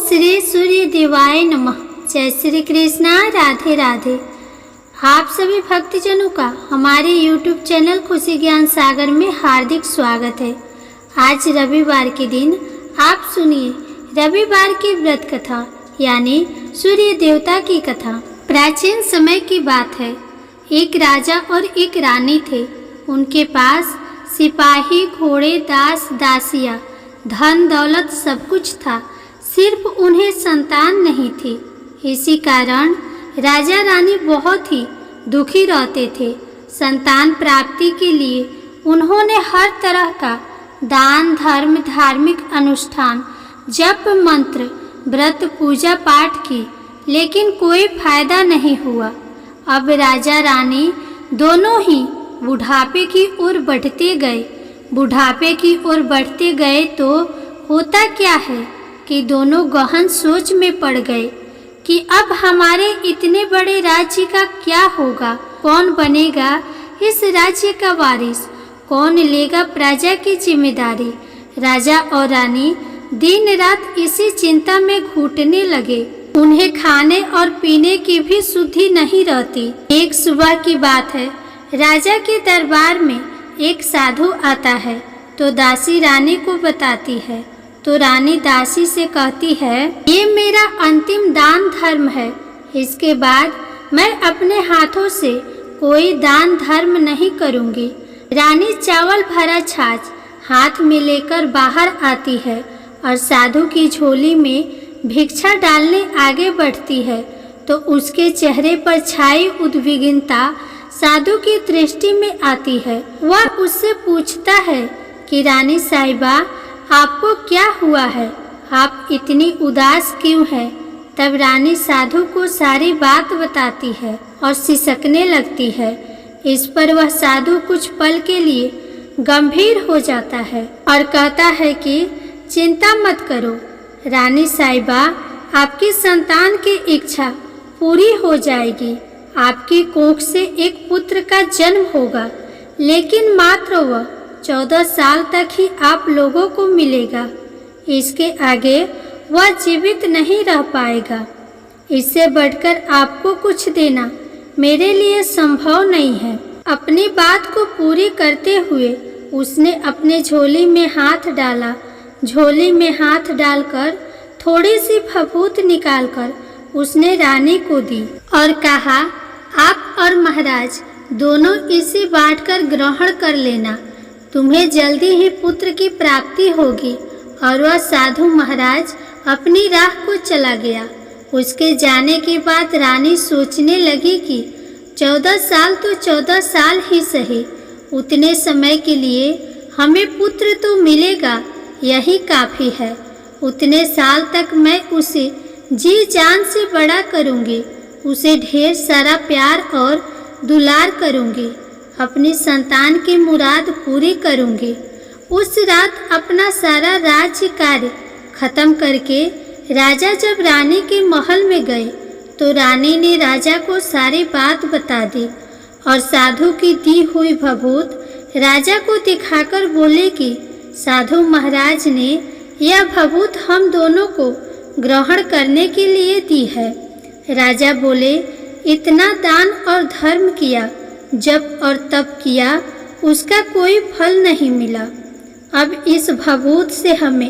श्री सूर्य देवाय नमः। जय श्री कृष्णा, राधे राधे। आप सभी भक्तजनों का हमारे YouTube चैनल खुशी ज्ञान सागर में हार्दिक स्वागत है। आज रविवार के दिन आप सुनिए रविवार की व्रत कथा यानी सूर्य देवता की कथा। प्राचीन समय की बात है, एक राजा और एक रानी थे। उनके पास सिपाही, घोड़े, दास दासियां, धन दौलत सब कुछ था, सिर्फ उन्हें संतान नहीं थी। इसी कारण राजा रानी बहुत ही दुखी रहते थे। संतान प्राप्ति के लिए उन्होंने हर तरह का दान, धर्म, धार्मिक अनुष्ठान, जप, मंत्र, व्रत, पूजा पाठ की, लेकिन कोई फायदा नहीं हुआ। अब राजा रानी दोनों ही बुढ़ापे की ओर बढ़ते गए। बुढ़ापे की ओर बढ़ते गए तो होता क्या है कि दोनों गहन सोच में पड़ गए कि अब हमारे इतने बड़े राज्य का क्या होगा, कौन बनेगा इस राज्य का वारिस, कौन लेगा प्रजा की जिम्मेदारी। राजा और रानी दिन रात इसी चिंता में घुटने लगे। उन्हें खाने और पीने की भी सुधि नहीं रहती। एक सुबह की बात है, राजा के दरबार में एक साधु आता है तो दासी रानी को बताती है। तो रानी दासी से कहती है, ये मेरा अंतिम दान धर्म है, इसके बाद मैं अपने हाथों से कोई दान धर्म नहीं करूंगी। रानी चावल भरा छाछ हाथ में लेकर बाहर आती है और साधु की झोली में भिक्षा डालने आगे बढ़ती है तो उसके चेहरे पर छाई उद्विग्नता साधु की दृष्टि में आती है। वह उससे पूछता है कि रानी साहिबा, आपको क्या हुआ है, आप इतनी उदास क्यों हैं? तब रानी साधु को सारी बात बताती है और सिसकने लगती है। इस पर वह साधु कुछ पल के लिए गंभीर हो जाता है और कहता है कि चिंता मत करो रानी साहिबा, आपकी संतान की इच्छा पूरी हो जाएगी। आपकी कोख से एक पुत्र का जन्म होगा, लेकिन मात्र वह 14 साल तक ही आप लोगों को मिलेगा। इसके आगे वह जीवित नहीं रह पाएगा। इससे बढ़कर आपको कुछ देना मेरे लिए संभव नहीं है। अपनी बात को पूरी करते हुए उसने अपने झोली में हाथ डाला। झोली में हाथ डालकर थोड़ी सी फफूंद निकालकर उसने रानी को दी और कहा, आप और महाराज दोनों इसे बांटकर ग्रहण कर लेना, तुम्हें जल्दी ही पुत्र की प्राप्ति होगी। और वह साधु महाराज अपनी राह को चला गया। उसके जाने के बाद रानी सोचने लगी कि 14 साल तो 14 साल ही सही, उतने समय के लिए हमें पुत्र तो मिलेगा, यही काफ़ी है। उतने साल तक मैं उसे जी जान से बड़ा करूँगी, उसे ढेर सारा प्यार और दुलार करूँगी, अपनी संतान की मुराद पूरी करूँगी। उस रात अपना सारा राज्य कार्य खत्म करके राजा जब रानी के महल में गए तो रानी ने राजा को सारी बात बता दी और साधु की दी हुई भभूत राजा को दिखाकर बोले कि साधु महाराज ने यह भभूत हम दोनों को ग्रहण करने के लिए दी है। राजा बोले, इतना दान और धर्म किया, जप और तप किया, उसका कोई फल नहीं मिला। अब इस भभूत से हमें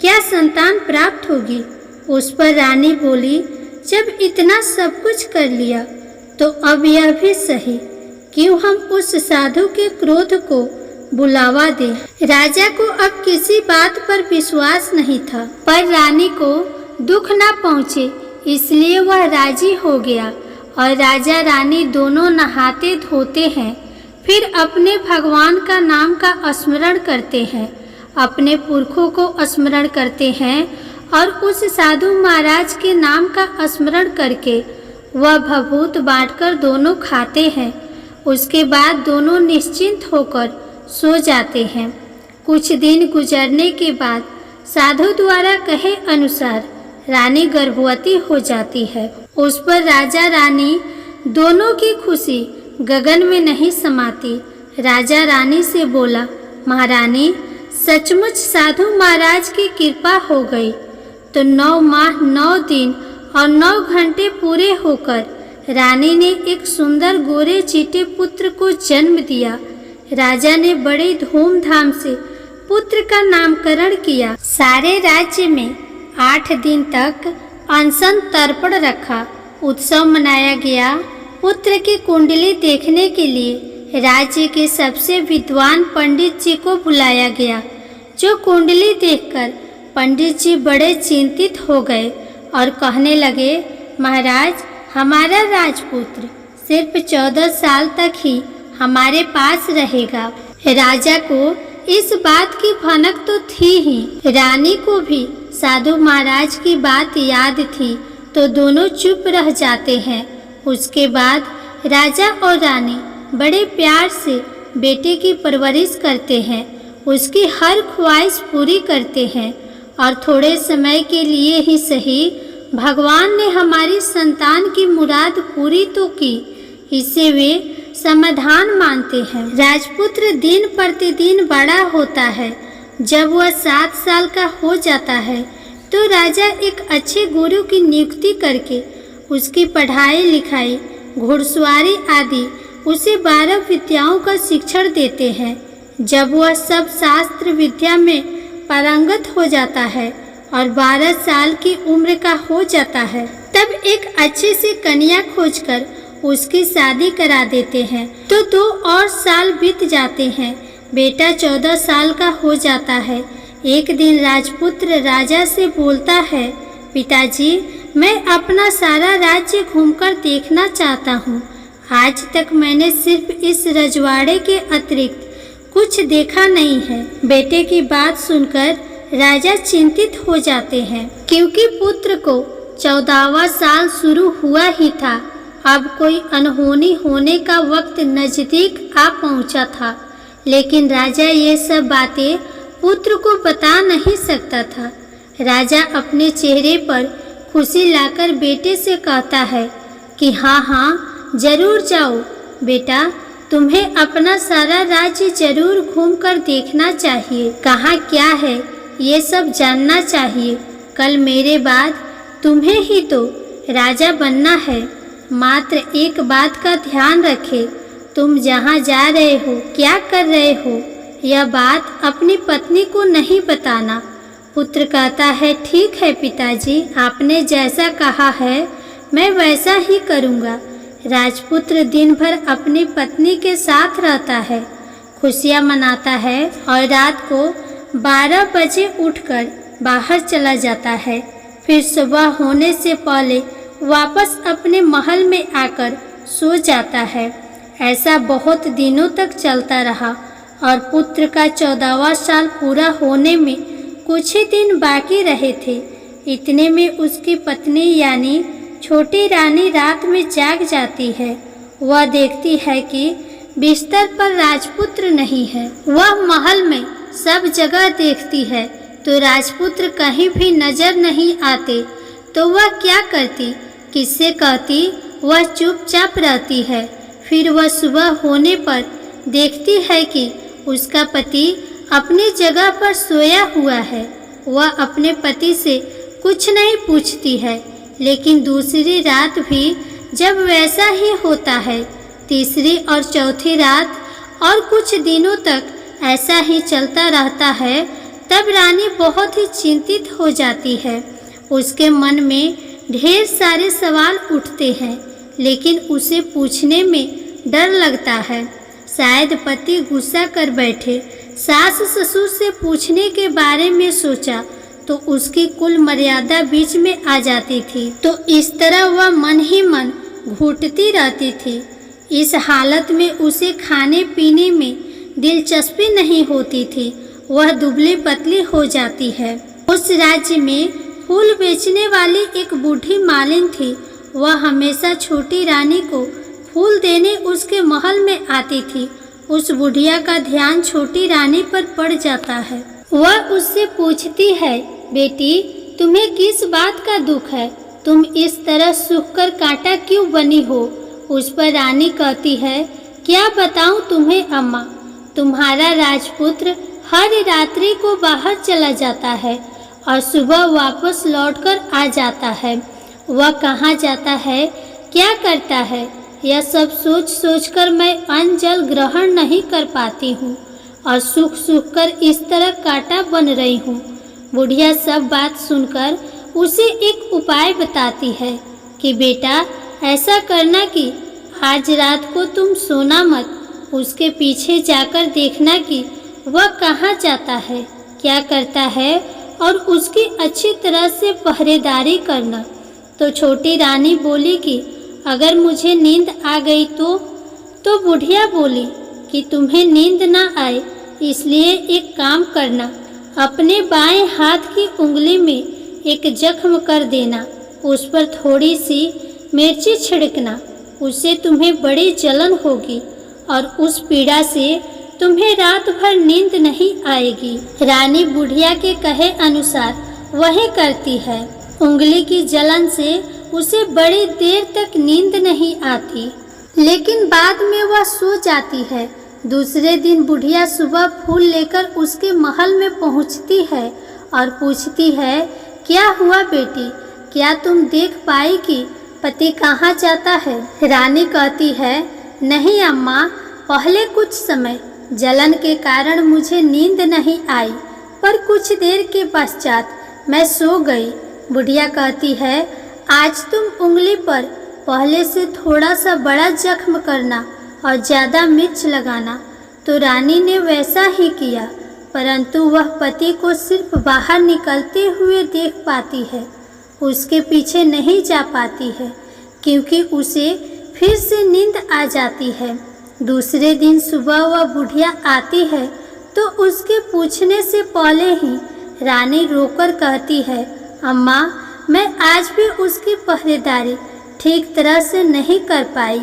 क्या संतान प्राप्त होगी? उस पर रानी बोली, जब इतना सब कुछ कर लिया तो अब यह भी सही, क्यों हम उस साधु के क्रोध को बुलावा दें। राजा को अब किसी बात पर विश्वास नहीं था, पर रानी को दुख न पहुँचे इसलिए वह राजी हो गया और राजा रानी दोनों नहाते धोते हैं, फिर अपने भगवान का नाम का स्मरण करते हैं, अपने पुरखों को स्मरण करते हैं और उस साधु महाराज के नाम का स्मरण करके वह भभूत बांटकर दोनों खाते हैं। उसके बाद दोनों निश्चिंत होकर सो जाते हैं। कुछ दिन गुजरने के बाद साधु द्वारा कहे अनुसार रानी गर्भवती हो जाती है। उस पर राजा रानी दोनों की खुशी गगन में नहीं समाती। राजा रानी से बोला, महारानी सचमुच साधु महाराज की कृपा हो गई, तो 9 माह 9 दिन और 9 घंटे पूरे होकर रानी ने एक सुंदर गोरे चीटे पुत्र को जन्म दिया। राजा ने बड़े धूमधाम से पुत्र का नामकरण किया। सारे राज्य में 8 दिन तक अनशन तर्पण रखा। उत्सव मनाया गया। पुत्र की कुंडली देखने के लिए राज्य के सबसे विद्वान पंडित जी को बुलाया गया, जो कुंडली देखकर पंडित जी बड़े चिंतित हो गए और कहने लगे, महाराज, हमारा राजपुत्र सिर्फ 14 साल तक ही हमारे पास रहेगा। राजा को इस बात की भनक तो थी ही, रानी को भी साधु महाराज की बात याद थी, तो दोनों चुप रह जाते हैं। उसके बाद राजा और रानी बड़े प्यार से बेटे की परवरिश करते हैं, उसकी हर ख्वाहिश पूरी करते हैं और थोड़े समय के लिए ही सही भगवान ने हमारी संतान की मुराद पूरी तो की, इसे वे समाधान मानते हैं। राजपुत्र दिन प्रतिदिन बड़ा होता है। जब वह 7 साल का हो जाता है तो राजा एक अच्छे गुरु की नियुक्ति करके उसकी पढ़ाई लिखाई, घुड़सवारी आदि उसे 12 विद्याओं का शिक्षण देते हैं। जब वह सब शास्त्र विद्या में पारंगत हो जाता है और 12 साल की उम्र का हो जाता है, तब एक अच्छे से कन्या खोजकर उसकी शादी करा देते हैं। तो 2 और साल बीत जाते हैं। बेटा 14 साल का हो जाता है। एक दिन राजपुत्र राजा से बोलता है, पिताजी, मैं अपना सारा राज्य घूमकर देखना चाहता हूँ। आज तक मैंने सिर्फ इस रजवाड़े के अतिरिक्त कुछ देखा नहीं है। बेटे की बात सुनकर राजा चिंतित हो जाते हैं, क्योंकि पुत्र को 14वां साल शुरू हुआ ही था। अब कोई अनहोनी होने का वक्त नजदीक आ पहुंचा था, लेकिन राजा ये सब बातें पुत्र को बता नहीं सकता था। राजा अपने चेहरे पर खुशी लाकर बेटे से कहता है कि हाँ, जरूर जाओ बेटा, तुम्हें अपना सारा राज्य जरूर घूमकर देखना चाहिए। कहाँ क्या है ये सब जानना चाहिए। कल मेरे बाद तुम्हें ही तो राजा बनना है। मात्र एक बात का ध्यान रखे, तुम जहाँ जा रहे हो, क्या कर रहे हो, यह बात अपनी पत्नी को नहीं बताना। पुत्र कहता है, ठीक है पिताजी, आपने जैसा कहा है मैं वैसा ही करूँगा। राजपुत्र दिन भर अपनी पत्नी के साथ रहता है, खुशियाँ मनाता है और रात को 12 बजे उठकर बाहर चला जाता है। फिर सुबह होने से पहले वापस अपने महल में आकर सो जाता है। ऐसा बहुत दिनों तक चलता रहा और पुत्र का 14वां साल पूरा होने में कुछ ही दिन बाकी रहे थे। इतने में उसकी पत्नी यानी छोटी रानी रात में जाग जाती है। वह देखती है कि बिस्तर पर राजपुत्र नहीं है। वह महल में सब जगह देखती है तो राजपुत्र कहीं भी नजर नहीं आते। तो वह क्या करती, किससे कहती? वह चुपचाप रहती है। फिर वह सुबह होने पर देखती है कि उसका पति अपनी जगह पर सोया हुआ है। वह अपने पति से कुछ नहीं पूछती है, लेकिन दूसरी रात भी जब वैसा ही होता है, तीसरी और चौथी रात और कुछ दिनों तक ऐसा ही चलता रहता है, तब रानी बहुत ही चिंतित हो जाती है। उसके मन में ढेर सारे सवाल उठते हैं, लेकिन उसे पूछने में डर लगता है। शायद पति गुस्सा कर बैठे। सास ससुर से पूछने के बारे में सोचा तो उसकी कुल मर्यादा बीच में आ जाती थी। तो इस तरह वह मन ही मन घुटती रहती थी। इस हालत में उसे खाने पीने में दिलचस्पी नहीं होती थी। वह दुबली पतली हो जाती है। उस राज्य में फूल बेचने वाली एक बूढ़ी मालिन थी। वह हमेशा छोटी रानी को फूल देने उसके महल में आती थी। उस बुढ़िया का ध्यान छोटी रानी पर पड़ जाता है। वह उससे पूछती है, बेटी, तुम्हें किस बात का दुख है? तुम इस तरह सूख कर कांटा क्यों बनी हो? उस पर रानी कहती है, क्या बताऊं तुम्हें अम्मा, तुम्हारा राजपुत्र हर रात्रि को बाहर चला जाता है और सुबह वापस लौटकर आ जाता है। वह कहाँ जाता है, क्या करता है, यह सब सोच सोचकर मैं अन्न जल ग्रहण नहीं कर पाती हूँ और सूख सूख कर इस तरह कांटा बन रही हूँ। बुढ़िया सब बात सुनकर उसे एक उपाय बताती है कि बेटा ऐसा करना कि आज रात को तुम सोना मत, उसके पीछे जाकर देखना कि वह कहाँ जाता है, क्या करता है और उसकी अच्छी तरह से पहरेदारी करना। तो छोटी रानी बोली कि अगर मुझे नींद आ गई तो बुढ़िया बोली कि तुम्हें नींद ना आए इसलिए एक काम करना, अपने बाएं हाथ की उंगली में एक जख्म कर देना, उस पर थोड़ी सी मिर्ची छिड़कना, उससे तुम्हें बड़ी जलन होगी और उस पीड़ा से तुम्हें रात भर नींद नहीं आएगी। रानी बुढ़िया के कहे अनुसार वही करती है। उंगली की जलन से उसे बड़ी देर तक नींद नहीं आती, लेकिन बाद में वह सो जाती है। दूसरे दिन बुढ़िया सुबह फूल लेकर उसके महल में पहुंचती है और पूछती है, क्या हुआ बेटी, क्या तुम देख पाई कि पति कहाँ जाता है? रानी कहती है, नहीं अम्मा, पहले कुछ समय जलन के कारण मुझे नींद नहीं आई, पर कुछ देर के पश्चात मैं सो गई। बुढ़िया कहती है, आज तुम उंगली पर पहले से थोड़ा सा बड़ा जख्म करना और ज़्यादा मिर्च लगाना। तो रानी ने वैसा ही किया, परंतु वह पति को सिर्फ बाहर निकलते हुए देख पाती है, उसके पीछे नहीं जा पाती है क्योंकि उसे फिर से नींद आ जाती है। दूसरे दिन सुबह वह बुढ़िया आती है तो उसके पूछने से पहले ही रानी रोकर कहती है, अम्मा, मैं आज भी उसकी पहरेदारी ठीक तरह से नहीं कर पाई।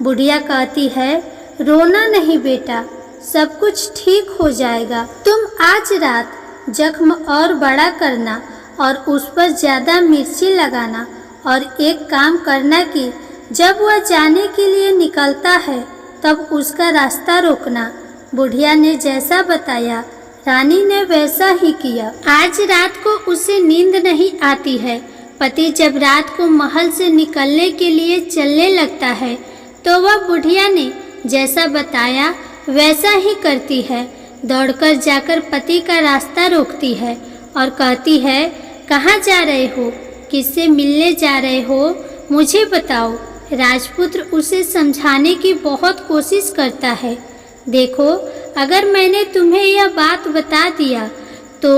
बुढ़िया कहती है, रोना नहीं बेटा, सब कुछ ठीक हो जाएगा। तुम आज रात जख्म और बड़ा करना और उस पर ज़्यादा मिर्ची लगाना और एक काम करना कि जब वह जाने के लिए निकलता है तब उसका रास्ता रोकना। बुढ़िया ने जैसा बताया रानी ने वैसा ही किया। आज रात को उसे नींद नहीं आती है। पति जब रात को महल से निकलने के लिए चलने लगता है तो वह बुढ़िया ने जैसा बताया वैसा ही करती है। दौड़कर जाकर पति का रास्ता रोकती है और कहती है, कहाँ जा रहे हो, किससे मिलने जा रहे हो, मुझे बताओ। राजपुत्र उसे समझाने की बहुत कोशिश करता है। देखो, अगर मैंने तुम्हें यह बात बता दिया तो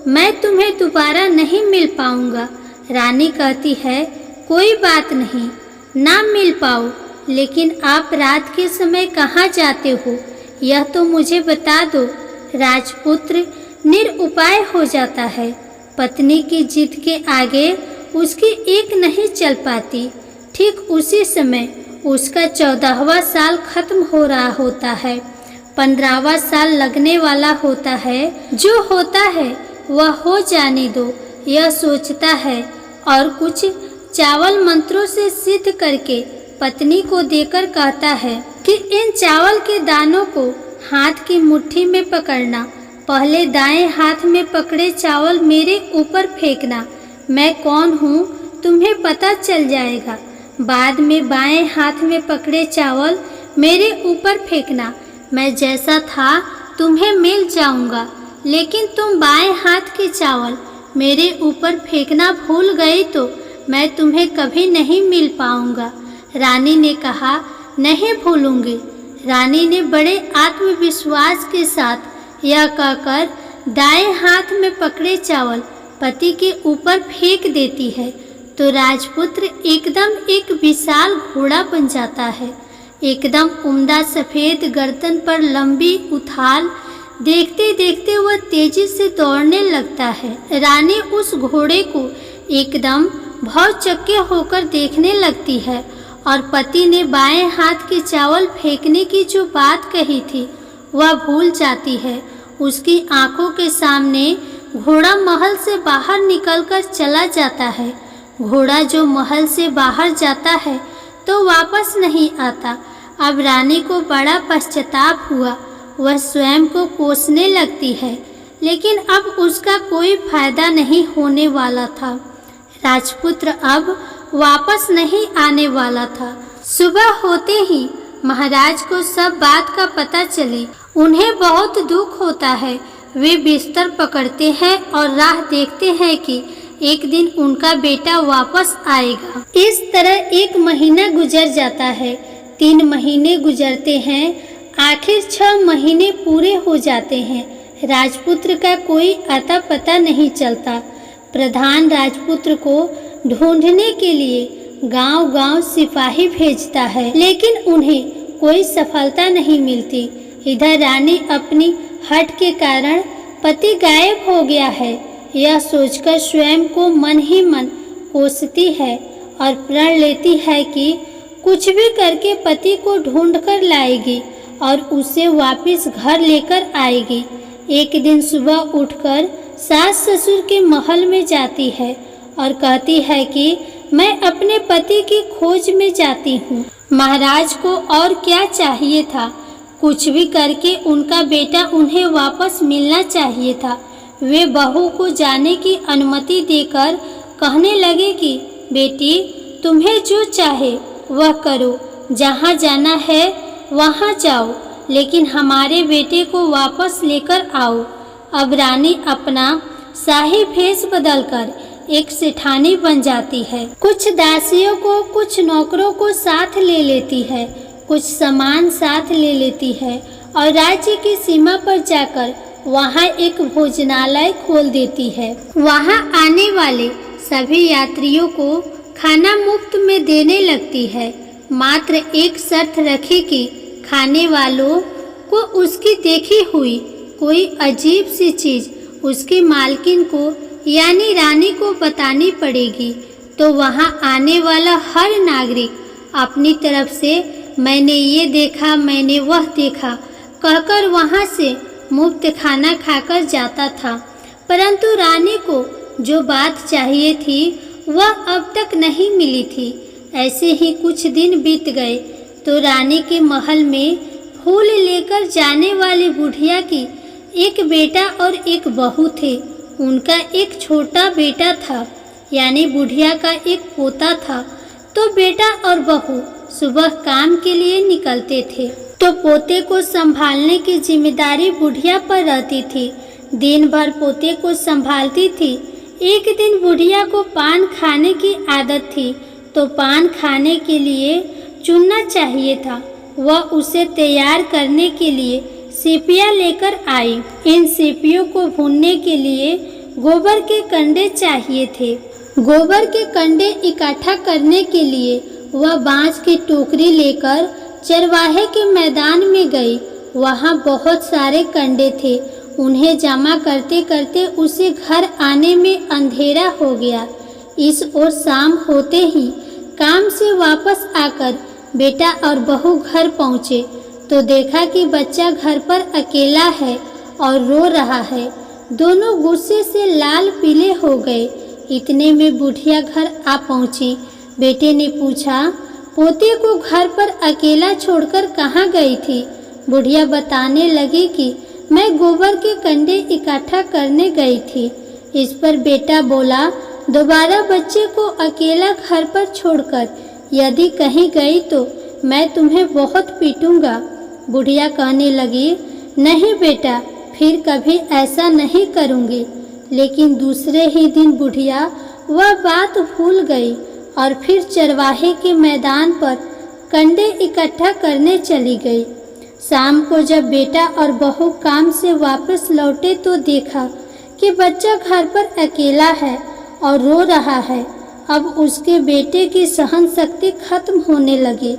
मैं तुम्हें दोबारा नहीं मिल पाऊंगा। रानी कहती है, कोई बात नहीं, ना मिल पाओ, लेकिन आप रात के समय कहाँ जाते हो यह तो मुझे बता दो। राजपुत्र निरुपाय हो जाता है। पत्नी की जिद के आगे उसकी एक नहीं चल पाती। ठीक उसी समय उसका 14वां साल खत्म हो रहा होता है। 15वां साल लगने वाला होता है। जो होता है वह हो जाने दो, यह सोचता है और कुछ चावल मंत्रों से सिद्ध करके पत्नी को देकर कहता है कि इन चावल के दानों को हाथ की मुट्ठी में पकड़ना। पहले दाएं हाथ में पकड़े चावल मेरे ऊपर फेंकना। मैं कौन हूँ तुम्हें पता चल जाएगा। बाद में बाएं हाथ में पकड़े चावल मेरे ऊपर फेंकना। मैं जैसा था तुम्हें मिल जाऊंगा, लेकिन तुम बाएं हाथ के चावल मेरे ऊपर फेंकना भूल गई तो मैं तुम्हें कभी नहीं मिल पाऊंगा। रानी ने कहा, नहीं भूलूंगी। रानी ने बड़े आत्मविश्वास के साथ यह कहकर दाएं हाथ में पकड़े चावल पति के ऊपर फेंक देती है तो राजपुत्र एकदम एक विशाल घोड़ा बन जाता है। एकदम उम्दा सफ़ेद गर्दन पर लंबी उथाल। देखते देखते वह तेजी से दौड़ने लगता है। रानी उस घोड़े को एकदम भौचक्के होकर देखने लगती है और पति ने बाएं हाथ के चावल फेंकने की जो बात कही थी वह भूल जाती है। उसकी आंखों के सामने घोड़ा महल से बाहर निकलकर चला जाता है। घोड़ा जो महल से बाहर जाता है तो वापस नहीं आता। अब रानी को बड़ा पश्चाताप हुआ। वह स्वयं को कोसने लगती है, लेकिन अब उसका कोई फायदा नहीं होने वाला था। राजपुत्र अब वापस नहीं आने वाला था। सुबह होते ही महाराज को सब बात का पता चले। उन्हें बहुत दुख होता है। वे बिस्तर पकड़ते हैं और राह देखते हैं कि एक दिन उनका बेटा वापस आएगा। इस तरह 1 महीना गुजर जाता है, 3 महीने गुजरते हैं, आखिर 6 महीने पूरे हो जाते हैं। राजपुत्र का कोई अता पता नहीं चलता। प्रधान राजपुत्र को ढूंढने के लिए गांव-गांव सिपाही भेजता है, लेकिन उन्हें कोई सफलता नहीं मिलती। इधर रानी अपनी हठ के कारण पति गायब हो गया है, यह सोचकर स्वयं को मन ही मन कोसती है और प्रण लेती है कि कुछ भी करके पति को ढूंढ कर लाएगी और उसे वापस घर लेकर आएगी। एक दिन सुबह उठकर सास ससुर के महल में जाती है और कहती है कि मैं अपने पति की खोज में जाती हूँ। महाराज को और क्या चाहिए था, कुछ भी करके उनका बेटा उन्हें वापस मिलना चाहिए था। वे बहू को जाने की अनुमति देकर कहने लगे कि बेटी, तुम्हें जो चाहे वह करो, जहाँ जाना है वहाँ जाओ, लेकिन हमारे बेटे को वापस लेकर आओ। अब रानी अपना शाही भेष बदलकर एक सेठानी बन जाती है। कुछ दासियों को, कुछ नौकरों को साथ ले लेती है, कुछ सामान साथ ले लेती है और राज्य की सीमा पर जाकर वहाँ एक भोजनालय खोल देती है। वहाँ आने वाले सभी यात्रियों को खाना मुफ्त में देने लगती है। मात्र एक शर्त रखी कि खाने वालों को उसकी देखी हुई कोई अजीब सी चीज़ उसकी मालकिन को यानी रानी को बतानी पड़ेगी। तो वहाँ आने वाला हर नागरिक अपनी तरफ से मैंने ये देखा, मैंने वह देखा कहकर वहाँ से मुफ्त खाना खाकर जाता था। परंतु रानी को जो बात चाहिए थी वह अब तक नहीं मिली थी। ऐसे ही कुछ दिन बीत गए तो रानी के महल में फूल लेकर जाने वाली बुढ़िया की एक बेटा और एक बहू थे। उनका एक छोटा बेटा था, यानी बुढ़िया का एक पोता था। तो बेटा और बहू सुबह काम के लिए निकलते थे तो पोते को संभालने की जिम्मेदारी बुढ़िया पर रहती थी। दिन भर पोते को संभालती थी। एक दिन बुढ़िया को पान खाने की आदत थी तो पान खाने के लिए चुनना चाहिए था। वह उसे तैयार करने के लिए सीपियाँ लेकर आई। इन सीपियों को भूनने के लिए गोबर के कंडे चाहिए थे। गोबर के कंडे इकट्ठा करने के लिए वह बांस की टोकरी लेकर चरवाहे के मैदान में गई। वहाँ बहुत सारे कंडे थे। उन्हें जमा करते करते उसे घर आने में अंधेरा हो गया। इस ओर शाम होते ही काम से वापस आकर बेटा और बहू घर पहुँचे तो देखा कि बच्चा घर पर अकेला है और रो रहा है। दोनों गुस्से से लाल पीले हो गए। इतने में बुढ़िया घर आ पहुँची। बेटे ने पूछा, पोते को घर पर अकेला छोड़कर कहाँ गई थी? बुढ़िया बताने लगी कि मैं गोबर के कंडे इकट्ठा करने गई थी। इस पर बेटा बोला, दोबारा बच्चे को अकेला घर पर छोड़कर यदि कहीं गई तो मैं तुम्हें बहुत पीटूंगा। बुढ़िया कहने लगी, नहीं बेटा, फिर कभी ऐसा नहीं करूँगी। लेकिन दूसरे ही दिन बुढ़िया वह बात भूल गई और फिर चरवाहे के मैदान पर कंडे इकट्ठा करने चली गई। शाम को जब बेटा और बहू काम से वापस लौटे तो देखा कि बच्चा घर पर अकेला है और रो रहा है। अब उसके बेटे की सहन शक्ति खत्म होने लगी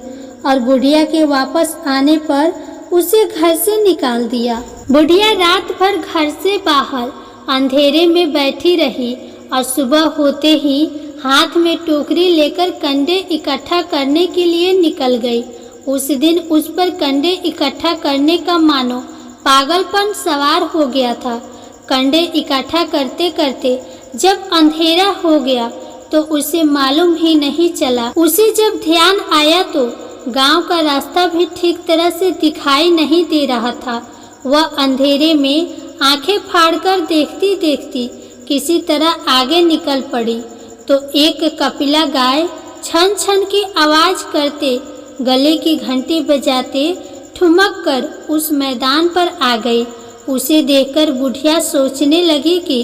और बुढ़िया के वापस आने पर उसे घर से निकाल दिया। बुढ़िया रात भर घर से बाहर अंधेरे में बैठी रही और सुबह होते ही हाथ में टोकरी लेकर कंडे इकट्ठा करने के लिए निकल गई। उस दिन उस पर कंडे इकट्ठा करने का मानो पागलपन सवार हो गया था। कंडे इकट्ठा करते करते जब अंधेरा हो गया तो उसे मालूम ही नहीं चला। उसे जब ध्यान आया तो गांव का रास्ता भी ठीक तरह से दिखाई नहीं दे रहा था। वह अंधेरे में आंखें फाड़कर देखती देखती किसी तरह आगे निकल पड़ी तो एक कपिला गाय छन छन की आवाज करते, गले की घंटी बजाते ठुमक कर उस मैदान पर आ गई। उसे देखकर बुढ़िया सोचने लगी कि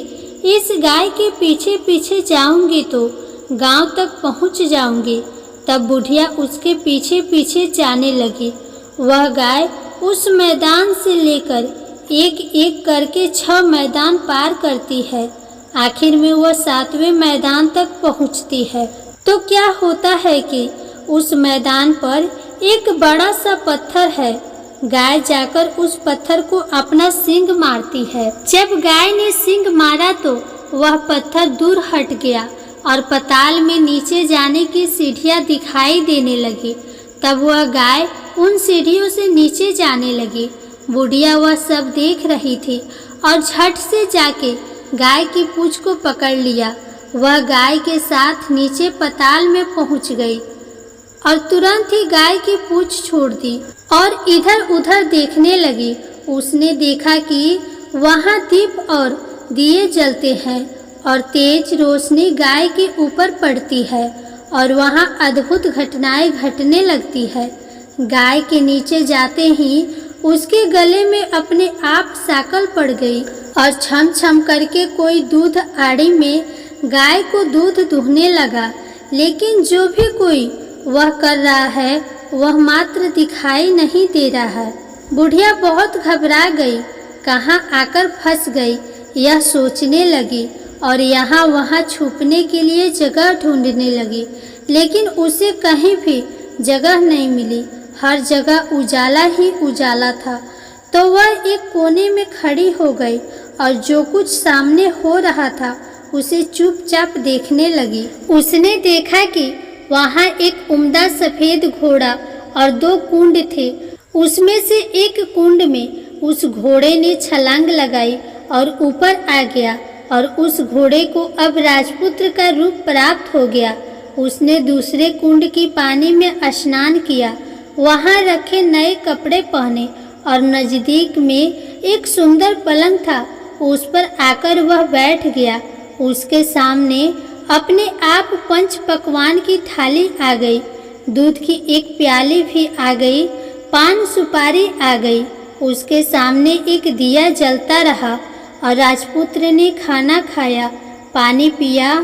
इस गाय के पीछे पीछे जाऊंगी तो गांव तक पहुंच जाऊंगी। तब बुढ़िया उसके पीछे पीछे जाने लगी। वह गाय उस मैदान से लेकर एक एक करके 6 मैदान पार करती है। आखिर में वह 7वें मैदान तक पहुंचती है तो क्या होता है कि उस मैदान पर एक बड़ा सा पत्थर है। गाय जाकर उस पत्थर को अपना सींग मारती है। जब गाय ने सींग मारा तो वह पत्थर दूर हट गया और पाताल में नीचे जाने की सीढ़ियां दिखाई देने लगी। तब वह गाय उन सीढ़ियों से नीचे जाने लगी। बुढ़िया वह सब देख रही थी और झट से जाके गाय की पूंछ को पकड़ लिया। वह गाय के साथ नीचे पाताल में पहुंच गई और तुरंत ही गाय की पूंछ छोड़ दी और इधर उधर देखने लगी। उसने देखा कि वहां दीप और दिए जलते हैं और तेज रोशनी गाय के ऊपर पड़ती है और वहां अद्भुत घटनाएं घटने लगती है। गाय के नीचे जाते ही उसके गले में अपने आप साकल पड़ गई और छम छम करके कोई दूध आड़ी में गाय को दूध दुहने लगा। लेकिन जो भी कोई वह कर रहा है वह मात्र दिखाई नहीं दे रहा है। बुढ़िया बहुत घबरा गई, कहाँ आकर फंस गई यह सोचने लगी और यहाँ वहाँ छुपने के लिए जगह ढूंढने लगी। लेकिन उसे कहीं भी जगह नहीं मिली। हर जगह उजाला ही उजाला था। तो वह एक कोने में खड़ी हो गई और जो कुछ सामने हो रहा था उसे चुपचाप देखने लगी। उसने देखा कि वहाँ एक उम्दा सफेद घोड़ा और 2 कुंड थे। उसमें से एक कुंड में उस घोड़े ने छलांग लगाई और ऊपर आ गया और उस घोड़े को अब राजपुत्र का रूप प्राप्त हो गया। उसने दूसरे कुंड की पानी में स्नान किया, वहाँ रखे नए कपड़े पहने और नजदीक में एक सुंदर पलंग था, उस पर आकर वह बैठ गया। उसके सामने अपने आप 5 पकवान की थाली आ गई, दूध की एक प्याली भी आ गई, पान सुपारी आ गई। उसके सामने एक दिया जलता रहा और राजपुत्र ने खाना खाया, पानी पिया,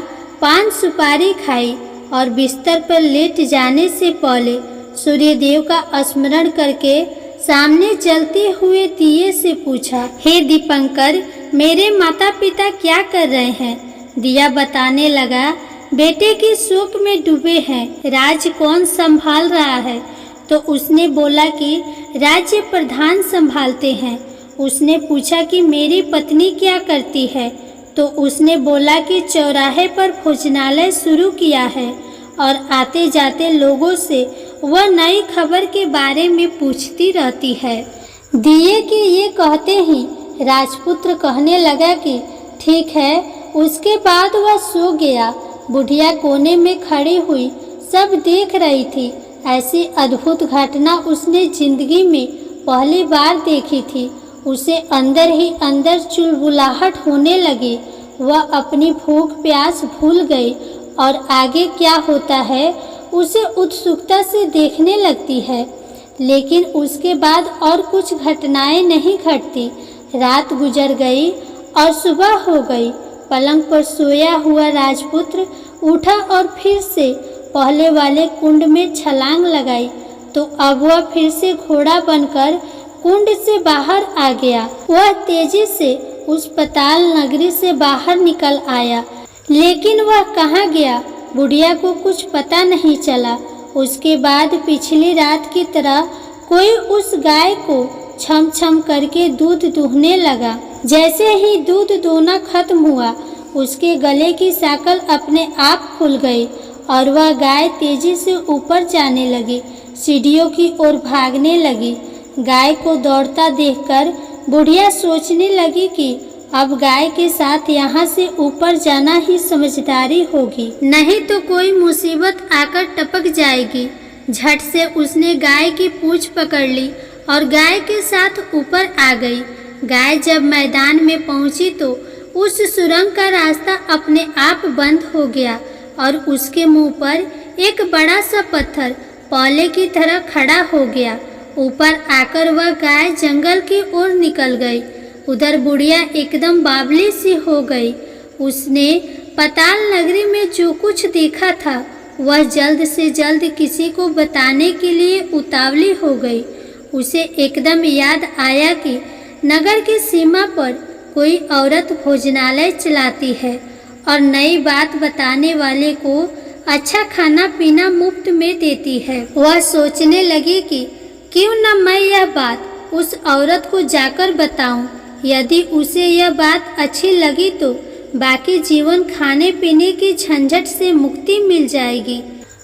पान सुपारी खाई और बिस्तर पर लेट जाने से पहले सूर्यदेव का स्मरण करके सामने जलते हुए दिए से पूछा, हे दीपंकर, मेरे माता पिता क्या कर रहे हैं? दिया बताने लगा, बेटे की शोक में डूबे हैं, राज कौन संभाल रहा है? तो उसने बोला कि राज्य प्रधान संभालते हैं। उसने पूछा कि मेरी पत्नी क्या करती है? तो उसने बोला कि चौराहे पर भोजनालय शुरू किया है और आते जाते लोगों से वह नई खबर के बारे में पूछती रहती है। दिए के ये कहते ही राजपुत्र कहने लगा कि ठीक है। उसके बाद वह सो गया। बुढ़िया कोने में खड़ी हुई सब देख रही थी। ऐसी अद्भुत घटना उसने जिंदगी में पहली बार देखी थी। उसे अंदर ही अंदर चुलबुलाहट होने लगी। वह अपनी भूख प्यास भूल गई और आगे क्या होता है उसे उत्सुकता से देखने लगती है। लेकिन उसके बाद और कुछ घटनाएं नहीं घटती। रात गुजर गई और सुबह हो गई। पलंग पर सोया हुआ राजपुत्र उठा और फिर से पहले वाले कुंड में छलांग लगाई तो अब वह फिर से घोड़ा बनकर कुंड से बाहर आ गया। वह तेजी से उस पाताल नगरी से बाहर निकल आया, लेकिन वह कहाँ गया बुढ़िया को कुछ पता नहीं चला। उसके बाद पिछली रात की तरह कोई उस गाय को छम छम करके दूध दूहने लगा। जैसे ही दूध दूहना खत्म हुआ उसके गले की साकल अपने आप खुल गई और वह गाय तेजी से ऊपर जाने लगी, सीढ़ियों की ओर भागने लगी। गाय को दौड़ता देखकर बुढ़िया सोचने लगी कि अब गाय के साथ यहाँ से ऊपर जाना ही समझदारी होगी, नहीं तो कोई मुसीबत आकर टपक जाएगी। झट से उसने गाय की पूंछ पकड़ ली और गाय के साथ ऊपर आ गई। गाय जब मैदान में पहुंची तो उस सुरंग का रास्ता अपने आप बंद हो गया और उसके मुंह पर एक बड़ा सा पत्थर पौले की तरह खड़ा हो गया। ऊपर आकर वह गाय जंगल की ओर निकल गई। उधर बुढ़िया एकदम बावली सी हो गई। उसने पाताल नगरी में जो कुछ देखा था वह जल्द से जल्द किसी को बताने के लिए उतावली हो गई। उसे एकदम याद आया कि नगर की सीमा पर कोई औरत भोजनालय चलाती है और नई बात बताने वाले को अच्छा खाना पीना मुफ्त में देती है। वह सोचने लगी कि क्यों न मैं यह बात उस औरत को जाकर बताऊं। यदि उसे यह बात अच्छी लगी तो बाकी जीवन खाने पीने की झंझट से मुक्ति मिल जाएगी।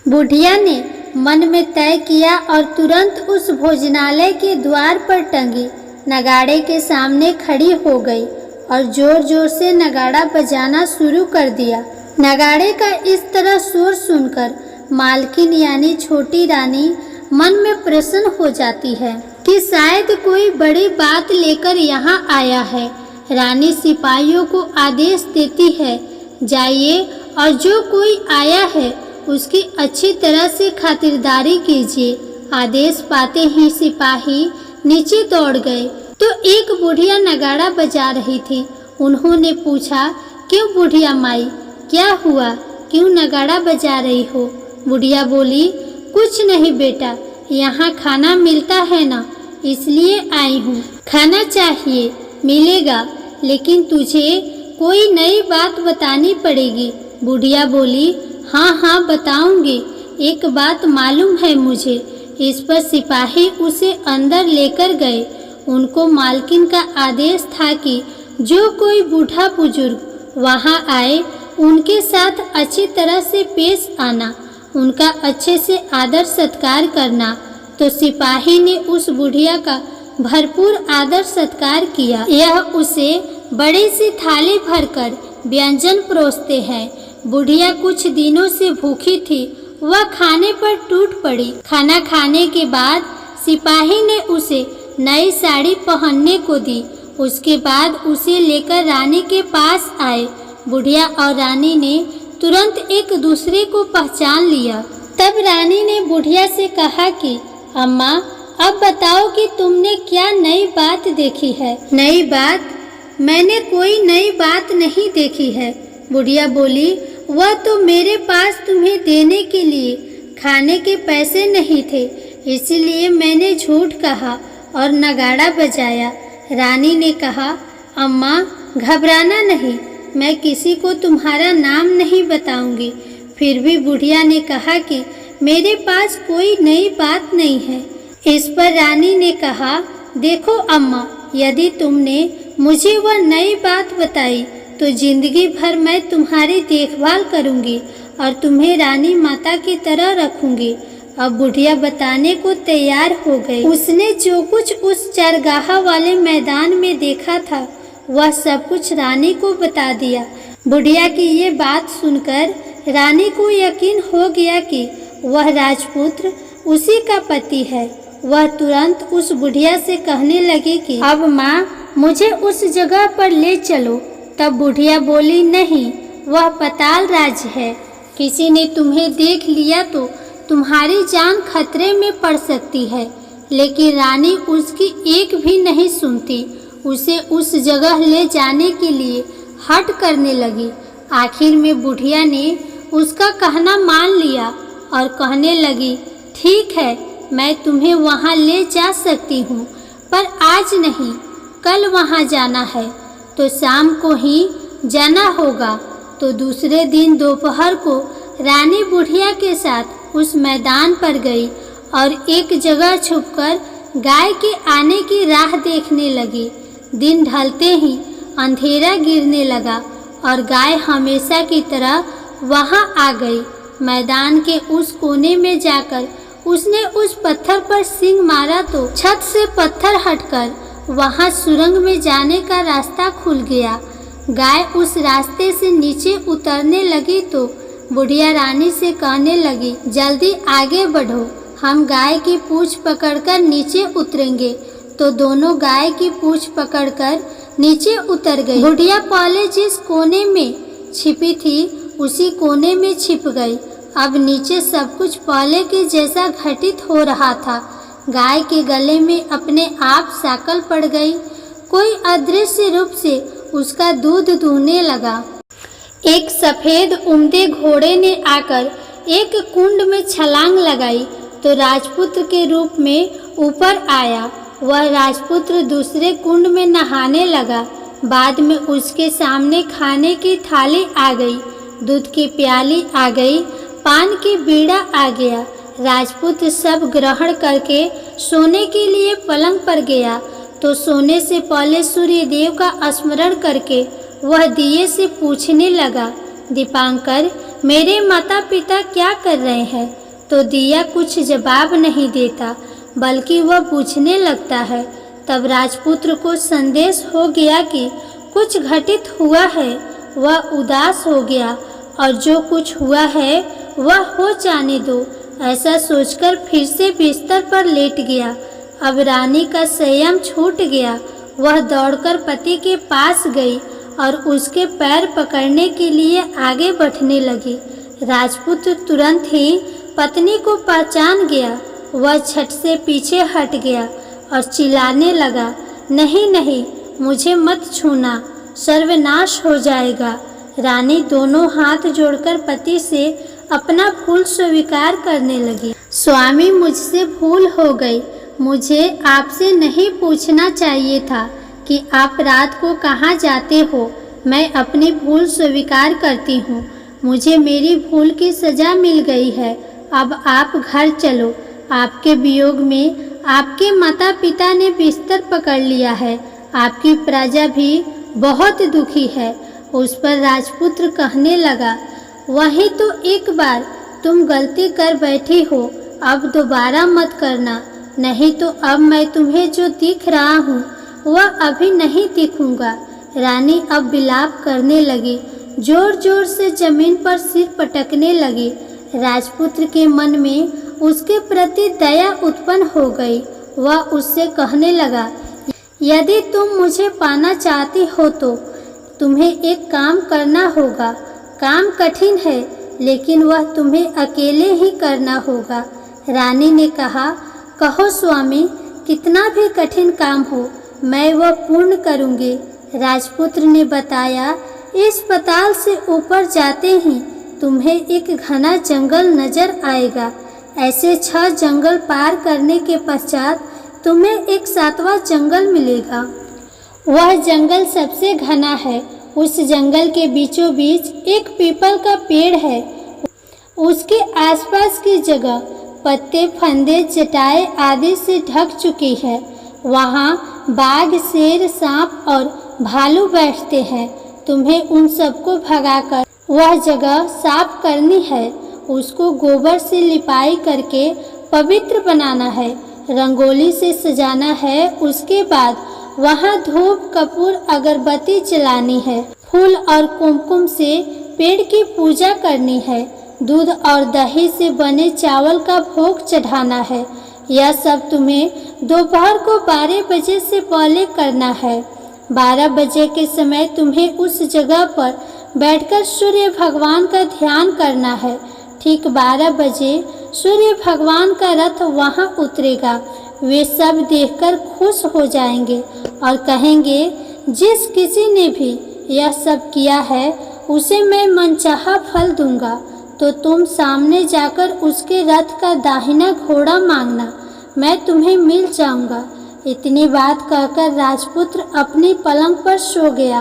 बुढ़िया ने मन में तय किया और तुरंत उस भोजनालय के द्वार पर टंगी नगाड़े के सामने खड़ी हो गई और जोर जोर से नगाड़ा बजाना शुरू कर दिया। नगाड़े का इस तरह शोर सुनकर मालकिन यानी छोटी रानी मन में प्रसन्न हो जाती है कि शायद कोई बड़ी बात लेकर यहाँ आया है। रानी सिपाहियों को आदेश देती है, जाइए और जो कोई आया है उसकी अच्छी तरह से खातिरदारी कीजिए। आदेश पाते ही सिपाही नीचे दौड़ गए तो एक बुढ़िया नगाड़ा बजा रही थी। उन्होंने पूछा, क्यों बुढ़िया माई, क्या हुआ, क्यों नगाड़ा बजा रही हो? बुढ़िया बोली, कुछ नहीं बेटा, यहाँ खाना मिलता है ना, इसलिए आई हूँ। खाना चाहिए, मिलेगा, लेकिन तुझे कोई नई बात बतानी पड़ेगी। बुढ़िया बोली, हाँ हाँ बताऊंगी, एक बात मालूम है मुझे। इस पर सिपाही उसे अंदर लेकर गए। उनको मालकिन का आदेश था कि जो कोई बूढ़ा बुजुर्ग वहाँ आए उनके साथ अच्छी तरह से पेश आना, उनका अच्छे से आदर सत्कार करना। तो सिपाही ने उस बुढ़िया का भरपूर आदर सत्कार किया। यह उसे बड़ी सी थाली भरकर व्यंजन परोसते हैं। बुढ़िया कुछ दिनों से भूखी थी, वह खाने पर टूट पड़ी। खाना खाने के बाद सिपाही ने उसे नई साड़ी पहनने को दी। उसके बाद उसे लेकर रानी के पास आए। बुढ़िया और रानी ने तुरंत एक दूसरे को पहचान लिया। तब रानी ने बुढ़िया से कहा कि अम्मा, अब बताओ कि तुमने क्या नई बात देखी है? नई बात? मैंने कोई नई बात नहीं देखी है। बुढ़िया बोली, वह तो मेरे पास तुम्हें देने के लिए खाने के पैसे नहीं थे, इसलिए मैंने झूठ कहा और नगाड़ा बजाया। रानी ने कहा, अम्मा घबराना नहीं, मैं किसी को तुम्हारा नाम नहीं बताऊंगी। फिर भी बुढ़िया ने कहा कि मेरे पास कोई नई बात नहीं है। इस पर रानी ने कहा, देखो अम्मा, यदि तुमने मुझे वह नई बात बताई तो जिंदगी भर मैं तुम्हारी देखभाल करूंगी और तुम्हें रानी माता की तरह रखूंगी। अब बुढ़िया बताने को तैयार हो गई। उसने जो कुछ उस चरगाह वाले मैदान में देखा था वह सब कुछ रानी को बता दिया। बुढ़िया की ये बात सुनकर रानी को यकीन हो गया कि वह राजपुत्र उसी का पति है। वह तुरंत उस बुढ़िया से कहने लगी कि अब माँ, मुझे उस जगह पर ले चलो। तब बुढ़िया बोली, नहीं, वह पाताल राज है, किसी ने तुम्हें देख लिया तो तुम्हारी जान खतरे में पड़ सकती है। लेकिन रानी उसकी एक भी नहीं सुनती। उसे उस जगह ले जाने के लिए हठ करने लगी। आखिर में बुढ़िया ने उसका कहना मान लिया और कहने लगी, ठीक है, मैं तुम्हें वहाँ ले जा सकती हूँ, पर आज नहीं, कल वहाँ जाना है तो शाम को ही जाना होगा। तो दूसरे दिन दोपहर को रानी बुढ़िया के साथ उस मैदान पर गई और एक जगह छुपकर गाय के आने की राह देखने लगी। दिन ढलते ही अंधेरा गिरने लगा और गाय हमेशा की तरह वहां आ गई। मैदान के उस कोने में जाकर उसने उस पत्थर पर सींग मारा तो छत से पत्थर हटकर वहां सुरंग में जाने का रास्ता खुल गया। गाय उस रास्ते से नीचे उतरने लगी तो बुढ़िया रानी से कहने लगी, जल्दी आगे बढ़ो, हम गाय की पूंछ पकड़कर नीचे उतरेंगे, तो दोनों गाय की पूंछ पकड़कर नीचे उतर गई। बुढ़िया पहले जिस कोने में छिपी थी उसी कोने में छिप गई। अब नीचे सब कुछ पहले के जैसा घटित हो रहा था। गाय के गले में अपने आप साकल पड़ गई। कोई अदृश्य रूप से उसका दूध दूहने लगा। एक सफेद उम्दे घोड़े ने आकर एक कुंड में छलांग लगाई तो राजपुत्र के रूप में ऊपर आया। वह राजपुत्र दूसरे कुंड में नहाने लगा। बाद में उसके सामने खाने की थाली आ गई, दूध की प्याली आ गई, पान की बीड़ा आ गया। राजपुत्र सब ग्रहण करके सोने के लिए पलंग पर गया तो सोने से पहले सूर्य देव का स्मरण करके वह दिए से पूछने लगा, दीपांकर मेरे माता पिता क्या कर रहे हैं? तो दिया कुछ जवाब नहीं देता बल्कि वह पूछने लगता है। तब राजपुत्र को संदेश हो गया कि कुछ घटित हुआ है। वह उदास हो गया और जो कुछ हुआ है वह हो जाने दो, ऐसा सोचकर फिर से बिस्तर पर लेट गया। अब रानी का संयम छूट गया। वह दौड़कर पति के पास गई और उसके पैर पकड़ने के लिए आगे बढ़ने लगी। राजपुत्र तुरंत ही पत्नी को पहचान गया। वह झट से पीछे हट गया और चिल्लाने लगा, नहीं नहीं, मुझे मत छूना, सर्वनाश हो जाएगा। रानी दोनों हाथ जोड़कर पति से अपना भूल स्वीकार करने लगी। स्वामी, मुझसे भूल हो गई। मुझे आपसे नहीं पूछना चाहिए था कि आप रात को कहाँ जाते हो। मैं अपनी भूल स्वीकार करती हूँ। मुझे मेरी भूल की सज़ा मिल गई है। अब आप घर चलो। आपके वियोग में आपके माता पिता ने बिस्तर पकड़ लिया है। आपकी प्रजा भी बहुत दुखी है। उस पर राजपुत्र कहने लगा, वही तो एक बार तुम गलती कर बैठी हो, अब दोबारा मत करना, नहीं तो अब मैं तुम्हें जो दिख रहा हूँ वह अभी नहीं दिखूंगा। रानी अब विलाप करने लगी, जोर जोर से जमीन पर सिर पटकने लगी। राजपुत्र के मन में उसके प्रति दया उत्पन्न हो गई। वह उससे कहने लगा, यदि तुम मुझे पाना चाहती हो तो तुम्हें एक काम करना होगा। काम कठिन है लेकिन वह तुम्हें अकेले ही करना होगा। रानी ने कहा, कहो स्वामी, कितना भी कठिन काम हो मैं वह पूर्ण करूँगी। राजपुत्र ने बताया, इस पताल से ऊपर जाते ही तुम्हें एक घना जंगल नजर आएगा। ऐसे 6 जंगल पार करने के पश्चात तुम्हें एक 7वां जंगल मिलेगा। वह जंगल सबसे घना है। उस जंगल के बीचों बीच एक पीपल का पेड़ है। उसके आसपास की जगह पत्ते, फंदे, चटाई आदि से ढक चुकी है। वहाँ बाघ, शेर, सांप और भालू बैठते हैं। तुम्हें उन सबको भगाकर वह जगह साफ करनी है। उसको गोबर से लिपाई करके पवित्र बनाना है, रंगोली से सजाना है। उसके बाद वहाँ धूप, कपूर, अगरबत्ती जलानी है। फूल और कुमकुम से पेड़ की पूजा करनी है। दूध और दही से बने चावल का भोग चढ़ाना है। यह सब तुम्हें दोपहर को 12 बजे से पहले करना है। 12 बजे के समय तुम्हें उस जगह पर बैठकर सूर्य भगवान का ध्यान करना है। ठीक 12 बजे सूर्य भगवान का रथ वहाँ उतरेगा। वे सब देखकर खुश हो जाएंगे और कहेंगे, जिस किसी ने भी यह सब किया है उसे मैं मनचाहा फल दूंगा। तो तुम सामने जाकर उसके रथ का दाहिना घोड़ा मांगना, मैं तुम्हें मिल जाऊंगा। इतनी बात कहकर राजपुत्र अपनी पलंग पर सो गया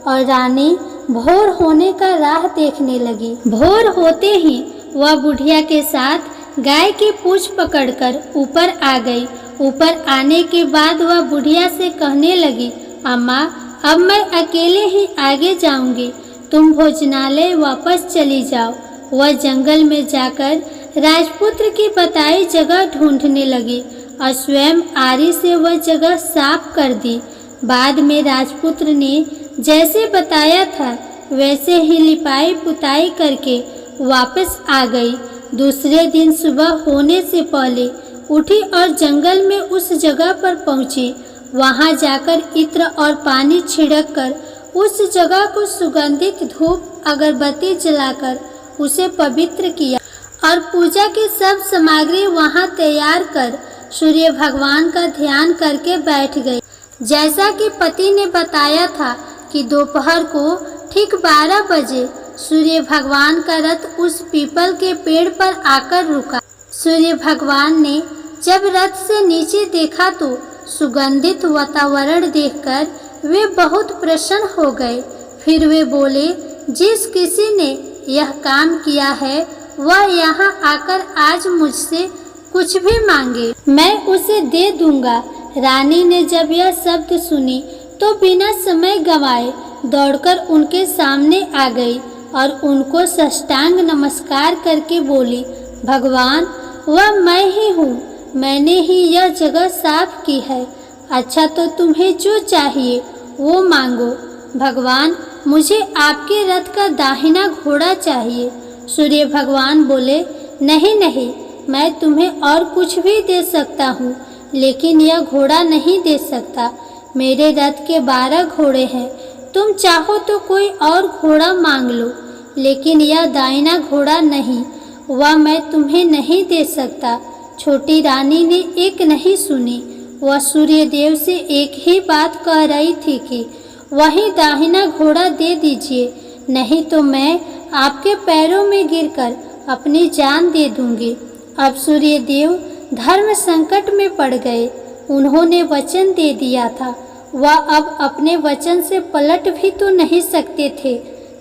और रानी भोर होने का राह देखने लगी। भोर होते ही वह बुढ़िया के साथ गाय की पूंछ पकड़कर ऊपर आ गई। ऊपर आने के बाद वह बुढ़िया से कहने लगी, अम्मा, अब मैं अकेले ही आगे जाऊंगी, तुम भोजनालय वापस चली जाओ। वह जंगल में जाकर राजपुत्र की बताई जगह ढूंढने लगी और स्वयं आरी से वह जगह साफ कर दी। बाद में राजपुत्र ने जैसे बताया था वैसे ही लिपाई पुताई करके वापस आ गई। दूसरे दिन सुबह होने से पहले उठी और जंगल में उस जगह पर पहुंची। वहां जाकर इत्र और पानी छिड़क कर उस जगह को सुगंधित धूप अगरबत्ती जलाकर उसे पवित्र किया और पूजा की सब सामग्री वहां तैयार कर सूर्य भगवान का ध्यान करके बैठ गई। जैसा कि पति ने बताया था कि दोपहर को ठीक 12 बजे सूर्य भगवान का रथ उस पीपल के पेड़ पर आकर रुका। सूर्य भगवान ने जब रथ से नीचे देखा तो सुगंधित वातावरण देखकर वे बहुत प्रसन्न हो गए। फिर वे बोले, जिस किसी ने यह काम किया है वह यहाँ आकर आज मुझसे कुछ भी मांगे, मैं उसे दे दूंगा। रानी ने जब यह शब्द सुनी तो बिना समय गंवाए दौड़कर उनके सामने आ गई और उनको साष्टांग नमस्कार करके बोली, भगवान वह मैं ही हूँ, मैंने ही यह जगह साफ की है। अच्छा तो तुम्हें जो चाहिए वो मांगो। भगवान मुझे आपके रथ का दाहिना घोड़ा चाहिए। सूर्य भगवान बोले, नहीं नहीं, मैं तुम्हें और कुछ भी दे सकता हूँ, लेकिन यह घोड़ा नहीं दे सकता। मेरे रथ के 12 घोड़े हैं, तुम चाहो तो कोई और घोड़ा मांग लो, लेकिन यह दाहिना घोड़ा नहीं, वह मैं तुम्हें नहीं दे सकता। छोटी रानी ने एक नहीं सुनी। वह सूर्य देव से एक ही बात कह रही थी कि वही दाहिना घोड़ा दे दीजिए, नहीं तो मैं आपके पैरों में गिरकर अपनी जान दे दूंगी। अब सूर्य देव धर्म संकट में पड़ गए। उन्होंने वचन दे दिया था, वह अब अपने वचन से पलट भी तो नहीं सकते थे।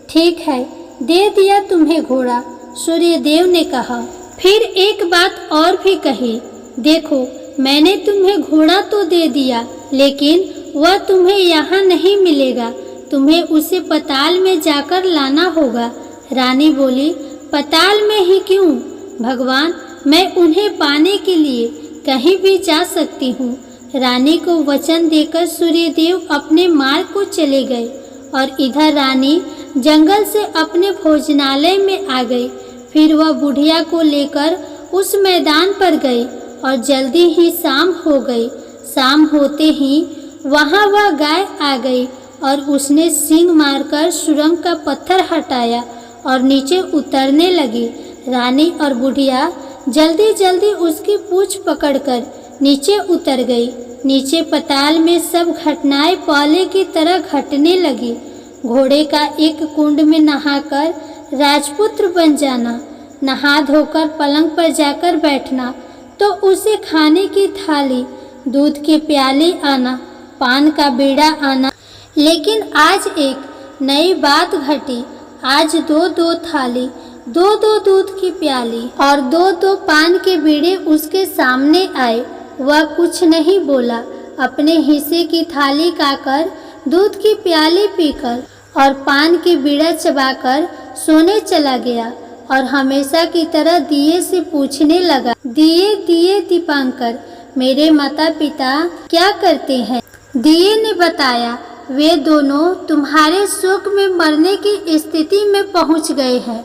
ठीक है, दे दिया तुम्हें घोड़ा, सूर्य देव ने कहा। फिर एक बात और भी कही, देखो मैंने तुम्हें घोड़ा तो दे दिया, लेकिन वह तुम्हें यहाँ नहीं मिलेगा, तुम्हें उसे पताल में जाकर लाना होगा। रानी बोली, पताल में ही क्यों भगवान, मैं उन्हें पाने के लिए कहीं भी जा सकती हूँ। रानी को वचन देकर सूर्यदेव अपने मार्ग को चले गए और इधर रानी जंगल से अपने भोजनालय में आ गई। फिर वह बुढ़िया को लेकर उस मैदान पर गई और जल्दी ही शाम हो गई। शाम होते ही वहाँ वह गाय आ गई और उसने सींग मारकर सुरंग का पत्थर हटाया और नीचे उतरने लगी। रानी और बुढ़िया जल्दी जल्दी उसकी पूंछ पकड़कर नीचे उतर गई। नीचे पताल में सब घटनाएं पहले की तरह घटने लगी। घोड़े का एक कुंड में नहाकर राजपुत्र बन जाना, नहा धोकर पलंग पर जाकर बैठना, तो उसे खाने की थाली, दूध की प्याली आना, पान का बीड़ा आना। लेकिन आज एक नई बात घटी। आज दो थाली, दो दूध की प्याली और दो पान के बीड़े उसके सामने आए। वह कुछ नहीं बोला, अपने हिस्से की थाली खाकर, दूध की प्याली पीकर और पान की बीड़ा चबाकर सोने चला गया और हमेशा की तरह दिए से पूछने लगा, दिए दिए दीपांकर, मेरे माता पिता क्या करते हैं? दिए ने बताया, वे दोनों तुम्हारे शोक में मरने की स्थिति में पहुंच गए हैं।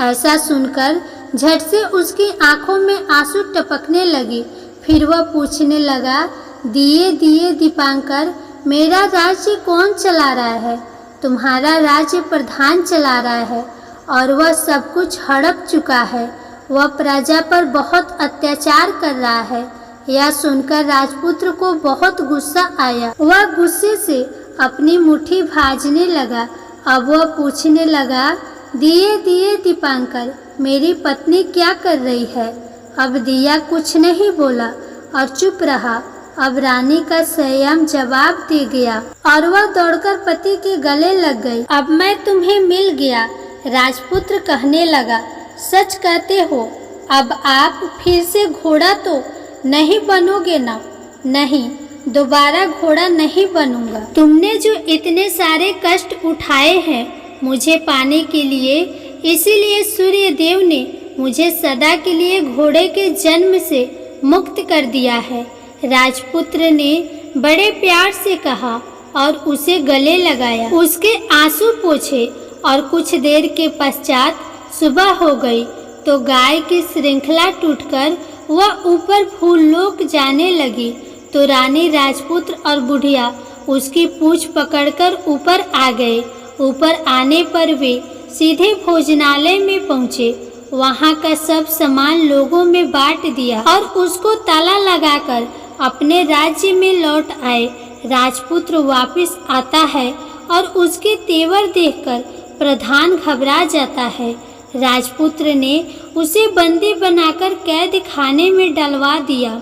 ऐसा सुनकर झट से उसकी आंखों में आंसू टपकने लगी। फिर वह पूछने लगा, दिए दिए दीपांकर, मेरा राज्य कौन चला रहा है? तुम्हारा राज्य प्रधान चला रहा है और वह सब कुछ हड़प चुका है। वह प्रजा पर बहुत अत्याचार कर रहा है। यह सुनकर राजपुत्र को बहुत गुस्सा आया। वह गुस्से से अपनी मुट्ठी भाजने लगा। अब वह पूछने लगा, दिए दिए दीपांकर, मेरी पत्नी क्या कर रही है? अब दिया कुछ नहीं बोला और चुप रहा। अब रानी का संयम जवाब दे गया और वह दौड़कर पति के गले लग गई। अब मैं तुम्हें मिल गया, राजपुत्र कहने लगा। सच कहते हो, अब आप फिर से घोड़ा तो नहीं बनोगे ना? नहीं, दोबारा घोड़ा नहीं बनूंगा। तुमने जो इतने सारे कष्ट उठाए हैं मुझे पाने के लिए, इसीलिए सूर्य देव ने मुझे सदा के लिए घोड़े के जन्म से मुक्त कर दिया है। राजपुत्र ने बड़े प्यार से कहा और उसे गले लगाया, उसके आंसू पोंछे और कुछ देर के पश्चात सुबह हो गई तो गाय की श्रृंखला टूटकर वह ऊपर भूलोक जाने लगी तो रानी राजपुत्र और बुढ़िया उसकी पूंछ पकड़कर ऊपर आ गए। ऊपर आने पर वे सीधे भोजनालय में पहुँचे। वहाँ का सब सामान लोगों में बांट दिया और उसको ताला लगाकर अपने राज्य में लौट आए। राजपुत्र वापस आता है और उसके तेवर देखकर प्रधान घबरा जाता है। राजपुत्र ने उसे बंदी बनाकर कैद खाने में डलवा दिया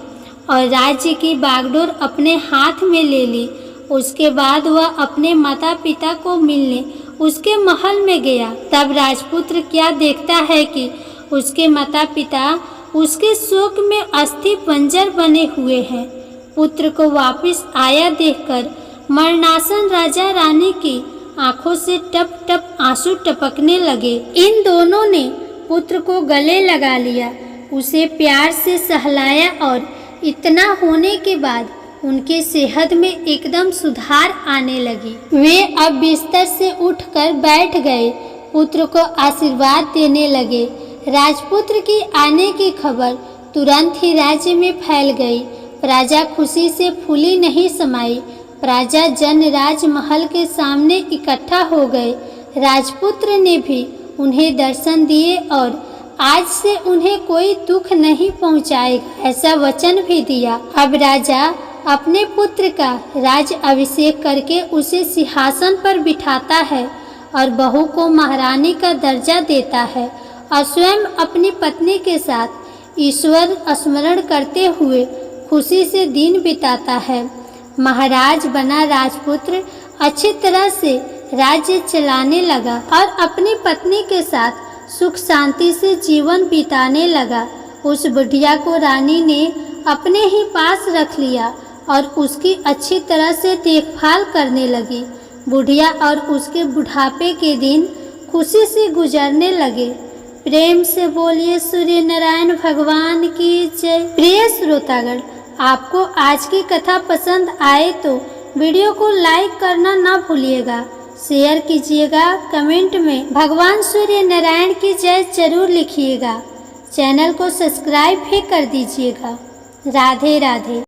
और राज्य की बागडोर अपने हाथ में ले ली। उसके बाद वह अपने माता पिता को मिलने उसके महल में गया। तब राजपुत्र क्या देखता है कि उसके माता पिता उसके शोक में अस्थि पंजर बने हुए हैं। पुत्र को वापस आया देखकर मरणासन राजा रानी की आंखों से टप टप आंसू टपकने लगे। इन दोनों ने पुत्र को गले लगा लिया, उसे प्यार से सहलाया और इतना होने के बाद उनके सेहत में एकदम सुधार आने लगी। वे अब बिस्तर से उठकर बैठ गए, पुत्र को आशीर्वाद देने लगे। राजपुत्र की आने की खबर तुरंत ही राज्य में फैल गई। प्रजा खुशी से फूली नहीं समाई। प्रजा जन राजमहल के सामने इकट्ठा हो गए। राजपुत्र ने भी उन्हें दर्शन दिए और आज से उन्हें कोई दुख नहीं पहुंचाएगा ऐसा वचन भी दिया। अब राजा अपने पुत्र का राज अभिषेक करके उसे सिंहासन पर बिठाता है और बहू को महारानी का दर्जा देता है और स्वयं अपनी पत्नी के साथ ईश्वर स्मरण करते हुए खुशी से दिन बिताता है। महाराज बना राजपुत्र अच्छी तरह से राज्य चलाने लगा और अपनी पत्नी के साथ सुख शांति से जीवन बिताने लगा। उस बुढ़िया को रानी ने अपने ही पास रख लिया और उसकी अच्छी तरह से देखभाल करने लगी। बुढ़िया और उसके बुढ़ापे के दिन खुशी से गुजरने लगे। प्रेम से बोलिए सूर्य नारायण भगवान की जय। प्रिय श्रोतागण, आपको आज की कथा पसंद आए तो वीडियो को लाइक करना ना भूलिएगा, शेयर कीजिएगा, कमेंट में भगवान सूर्य नारायण की जय जरूर लिखिएगा। चैनल को सब्सक्राइब भी कर दीजिएगा। राधे राधे।